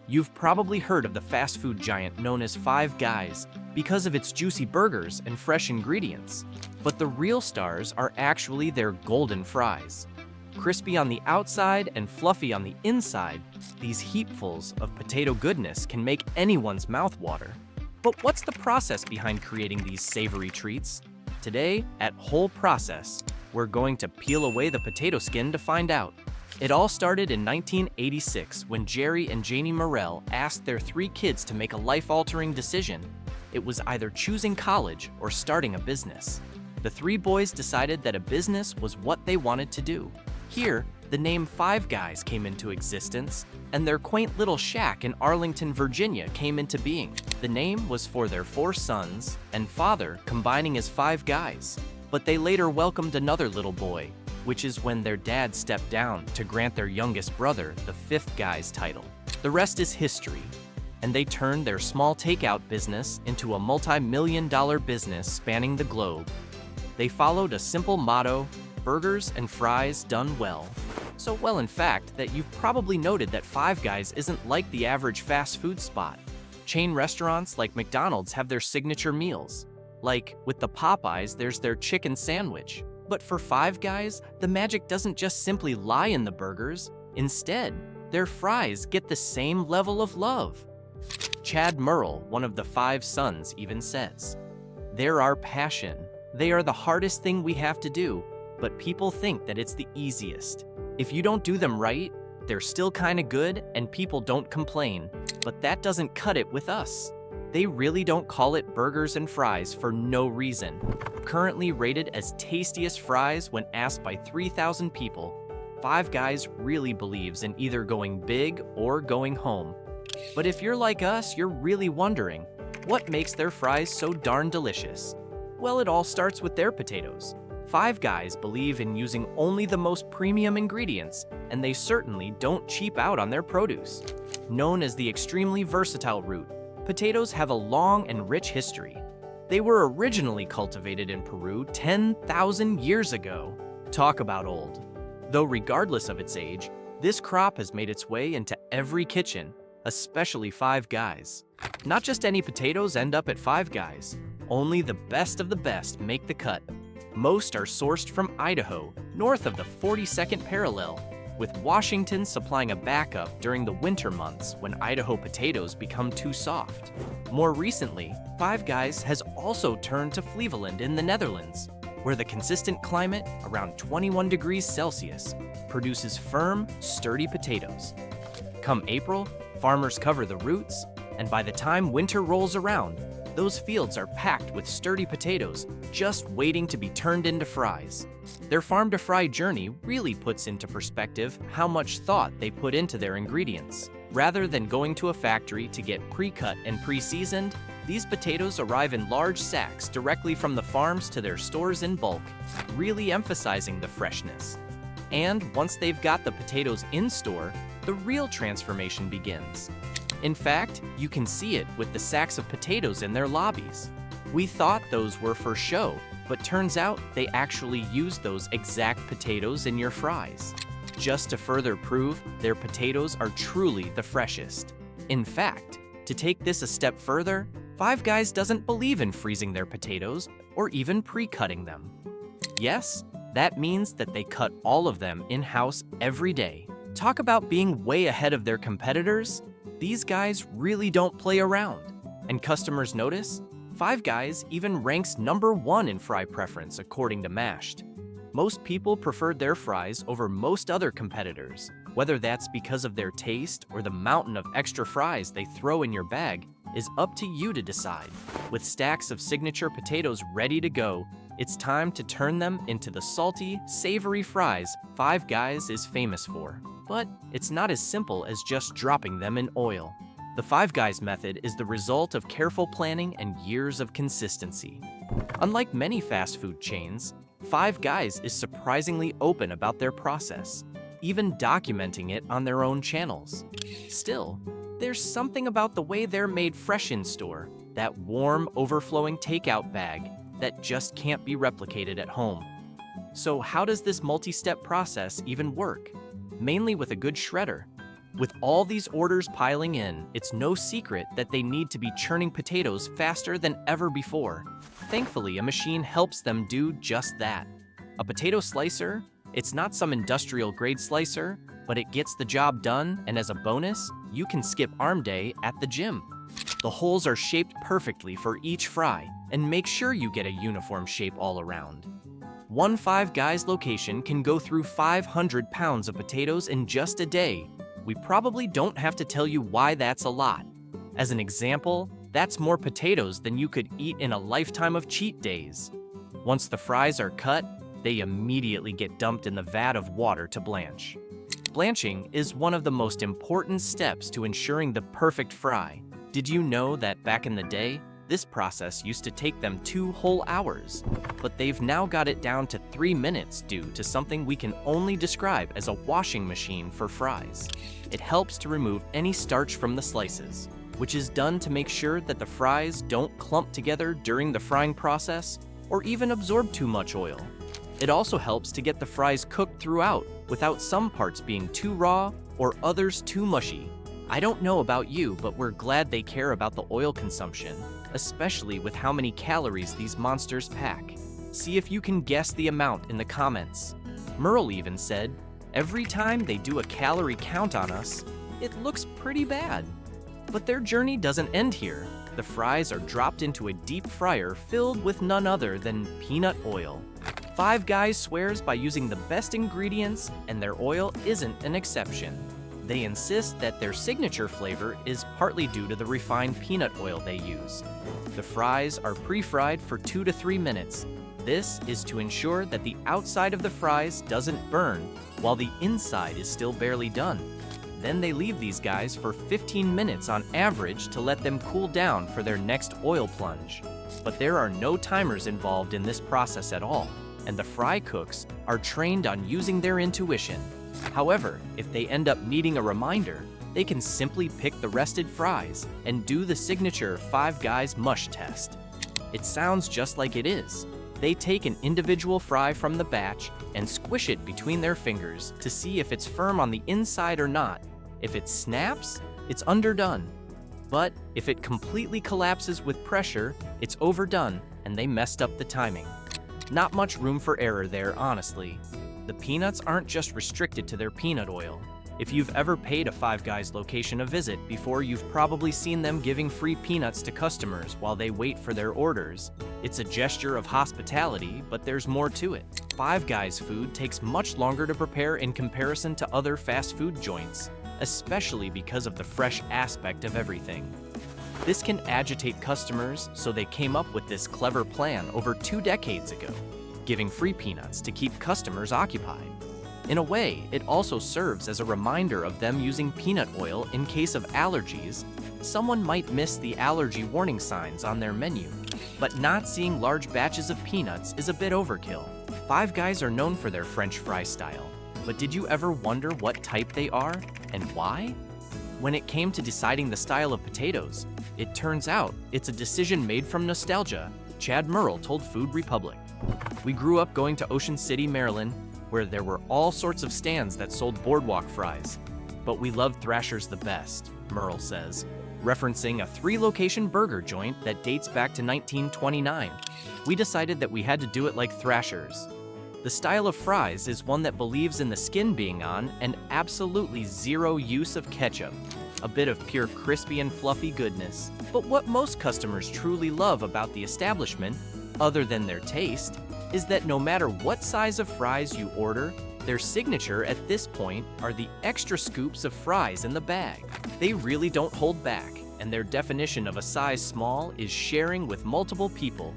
You've probably heard of the fast food giant known as Five Guys because of its juicy burgers and fresh ingredients. But the real stars are actually their golden fries. Crispy on the outside and fluffy on the inside, these heapfuls of potato goodness can make anyone's mouth water. But what's the process behind creating these savory treats? Today, at Whole Process, we're going to peel away the potato skin to find out. It all started in 1986 when Jerry and Janie Morrell asked their 3 kids to make a life-altering decision. It was either choosing college or starting a business. The 3 boys decided that a business was what they wanted to do. Here, the name Five Guys came into existence, and their quaint little shack in Arlington, Virginia came into being. The name was for their 4 sons and father combining as Five Guys, but they later welcomed another little boy, which is when their dad stepped down to grant their youngest brother the 5th Guy's title. The rest is history, and they turned their small takeout business into a multi-million-dollar business spanning the globe. They followed a simple motto: burgers and fries done well. So well, in fact, that you've probably noted that Five Guys isn't like the average fast food spot. Chain restaurants like McDonald's have their signature meals. Like, with the Popeyes, there's their chicken sandwich. But for Five Guys, the magic doesn't just simply lie in the burgers. Instead, their fries get the same level of love. Chad Murrell, one of the 5 sons, even says, "They're our passion. They are the hardest thing we have to do, but people think that it's the easiest. If you don't do them right, they're still kinda good and people don't complain. But that doesn't cut it with us. They really don't call it burgers and fries for no reason." Currently rated as tastiest fries when asked by 3,000 people, Five Guys really believes in either going big or going home. But if you're like us, you're really wondering, what makes their fries so darn delicious? Well, it all starts with their potatoes. Five Guys believe in using only the most premium ingredients, and they certainly don't cheap out on their produce. Known as the extremely versatile root, potatoes have a long and rich history. They were originally cultivated in Peru 10,000 years ago. Talk about old. Though regardless of its age, this crop has made its way into every kitchen, especially Five Guys. Not just any potatoes end up at Five Guys. Only the best of the best make the cut. Most are sourced from Idaho, north of the 42nd parallel, with Washington supplying a backup during the winter months when Idaho potatoes become too soft. More recently, Five Guys has also turned to Flevoland in the Netherlands, where the consistent climate, around 21 degrees Celsius, produces firm, sturdy potatoes. Come April, farmers cover the roots, and by the time winter rolls around, those fields are packed with sturdy potatoes, just waiting to be turned into fries. Their farm-to-fry journey really puts into perspective how much thought they put into their ingredients. Rather than going to a factory to get pre-cut and pre-seasoned, these potatoes arrive in large sacks directly from the farms to their stores in bulk, really emphasizing the freshness. And once they've got the potatoes in store, the real transformation begins. In fact, you can see it with the sacks of potatoes in their lobbies. We thought those were for show, but turns out they actually use those exact potatoes in your fries. Just to further prove their potatoes are truly the freshest. In fact, to take this a step further, Five Guys doesn't believe in freezing their potatoes or even pre-cutting them. Yes, that means that they cut all of them in-house every day. Talk about being way ahead of their competitors. These guys really don't play around. And customers notice? Five Guys even ranks #1 in fry preference according to Mashed. Most people preferred their fries over most other competitors. Whether that's because of their taste or the mountain of extra fries they throw in your bag is up to you to decide. With stacks of signature potatoes ready to go, it's time to turn them into the salty, savory fries Five Guys is famous for. But it's not as simple as just dropping them in oil. The Five Guys method is the result of careful planning and years of consistency. Unlike many fast food chains, Five Guys is surprisingly open about their process, even documenting it on their own channels. Still, there's something about the way they're made fresh in store, that warm, overflowing takeout bag, that just can't be replicated at home. So how does this multi-step process even work? Mainly with a good shredder. With all these orders piling in, it's no secret that they need to be churning potatoes faster than ever before. Thankfully, a machine helps them do just that. A potato slicer, it's not some industrial-grade slicer, but it gets the job done, and as a bonus, you can skip arm day at the gym. The holes are shaped perfectly for each fry, and make sure you get a uniform shape all around. One Five Guys location can go through 500 pounds of potatoes in just a day. We probably don't have to tell you why that's a lot. As an example, that's more potatoes than you could eat in a lifetime of cheat days. Once the fries are cut, they immediately get dumped in the vat of water to blanch. Blanching is one of the most important steps to ensuring the perfect fry. Did you know that back in the day, this process used to take them 2 whole hours? But they've now got it down to 3 minutes due to something we can only describe as a washing machine for fries. It helps to remove any starch from the slices, which is done to make sure that the fries don't clump together during the frying process or even absorb too much oil. It also helps to get the fries cooked throughout without some parts being too raw or others too mushy. I don't know about you, but we're glad they care about the oil consumption, especially with how many calories these monsters pack. See if you can guess the amount in the comments. Merle even said, every time they do a calorie count on us, it looks pretty bad. But their journey doesn't end here. The fries are dropped into a deep fryer filled with none other than peanut oil. Five Guys swears by using the best ingredients, and their oil isn't an exception. They insist that their signature flavor is partly due to the refined peanut oil they use. The fries are pre-fried for 2 to 3 minutes. This is to ensure that the outside of the fries doesn't burn, while the inside is still barely done. Then they leave these guys for 15 minutes on average to let them cool down for their next oil plunge. But there are no timers involved in this process at all, and the fry cooks are trained on using their intuition. However, if they end up needing a reminder, they can simply pick the rested fries and do the signature Five Guys mush test. It sounds just like it is. They take an individual fry from the batch and squish it between their fingers to see if it's firm on the inside or not. If it snaps, it's underdone. But if it completely collapses with pressure, it's overdone and they messed up the timing. Not much room for error there, honestly. The peanuts aren't just restricted to their peanut oil. If you've ever paid a Five Guys location a visit before, you've probably seen them giving free peanuts to customers while they wait for their orders. It's a gesture of hospitality, but there's more to it. Five Guys food takes much longer to prepare in comparison to other fast food joints, especially because of the fresh aspect of everything. This can agitate customers, so they came up with this clever plan over 2 decades ago, giving free peanuts to keep customers occupied. In a way, it also serves as a reminder of them using peanut oil in case of allergies. Someone might miss the allergy warning signs on their menu, but not seeing large batches of peanuts is a bit overkill. Five Guys are known for their French fry style, but did you ever wonder what type they are and why? When it came to deciding the style of potatoes, it turns out it's a decision made from nostalgia, Chad Merle told Food Republic. We grew up going to Ocean City, Maryland, where there were all sorts of stands that sold boardwalk fries. But we loved Thrasher's the best, Merle says, referencing a 3-location burger joint that dates back to 1929. We decided that we had to do it like Thrasher's. The style of fries is one that believes in the skin being on and absolutely zero use of ketchup. A bit of pure crispy and fluffy goodness. But what most customers truly love about the establishment, other than their taste, is that no matter what size of fries you order, their signature at this point are the extra scoops of fries in the bag. They really don't hold back, and their definition of a size small is sharing with multiple people.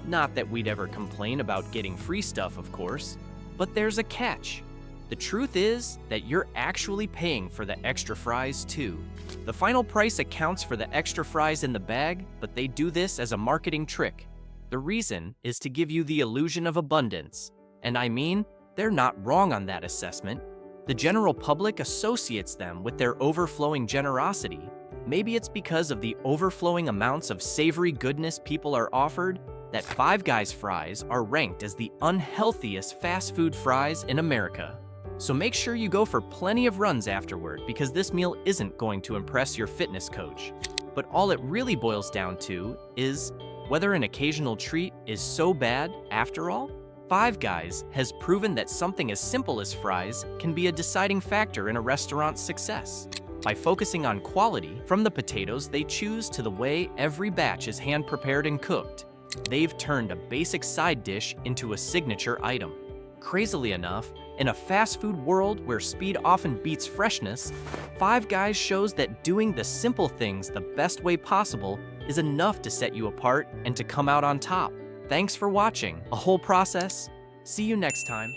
Not that we'd ever complain about getting free stuff, of course, but there's a catch. The truth is that you're actually paying for the extra fries too. The final price accounts for the extra fries in the bag, but they do this as a marketing trick. The reason is to give you the illusion of abundance. And I mean, they're not wrong on that assessment. The general public associates them with their overflowing generosity. Maybe it's because of the overflowing amounts of savory goodness people are offered that Five Guys fries are ranked as the unhealthiest fast food fries in America. So make sure you go for plenty of runs afterward because this meal isn't going to impress your fitness coach. But all it really boils down to is whether an occasional treat is so bad after all. Five Guys has proven that something as simple as fries can be a deciding factor in a restaurant's success. By focusing on quality, from the potatoes they choose to the way every batch is hand-prepared and cooked, they've turned a basic side dish into a signature item. Crazily enough, in a fast food world where speed often beats freshness, Five Guys shows that doing the simple things the best way possible is enough to set you apart and to come out on top. Thanks for watching A Whole Process. See you next time.